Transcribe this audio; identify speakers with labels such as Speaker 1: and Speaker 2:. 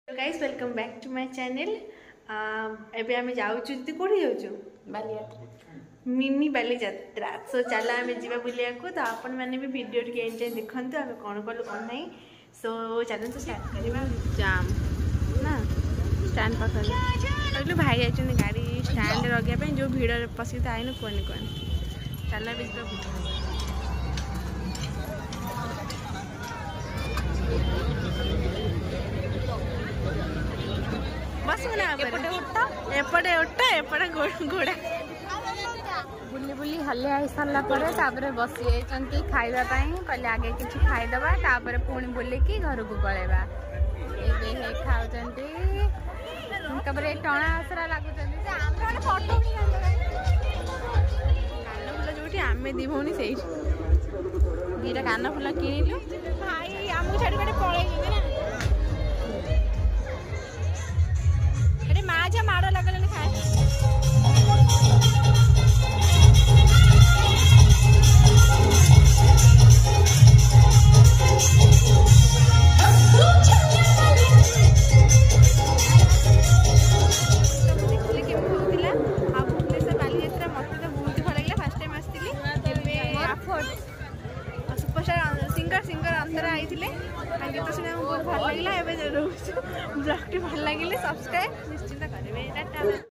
Speaker 1: Guys welcome back to my channel. एबे आमे जाउछु दीदी कोठी जाउछु
Speaker 2: बालीयात्रा
Speaker 1: मिनी बालीयात्रा। सो चला आमे जीवा बुलिया को तो अपन माने भी वीडियो के एंजॉय देखंतु आमे कोन कोन कोन नहीं। सो चलन तो स्टार्ट करबा। जाम ना स्टैंड पाखर कहलु भाई जाइछन गाड़ी स्टैंड रगे पे जो भीड़ पसित आइनु कोन कोन चला भी तो बस एपटे उठा एपटे घोड़ा
Speaker 2: बुली बुली हल्ले आई सारा पर बसी जाइंट खाइबा कहले आगे किसी खाईदबा तापर पुणी बुलिकी घर को पलैबा खाऊँ टणा आसरा लगुच
Speaker 1: कानफुल जो आम दी भौणी से दीटा कानफुल किणिलु भाई आमको छाड़ी पलैली ना माँ जा माड़ लगल खाए सिंगर अंतरा आई थे गीत शुणा बहुत भल लगे ब्लॉग टी भल लगे सब्सक्राइब निश्चिंत करेंगे।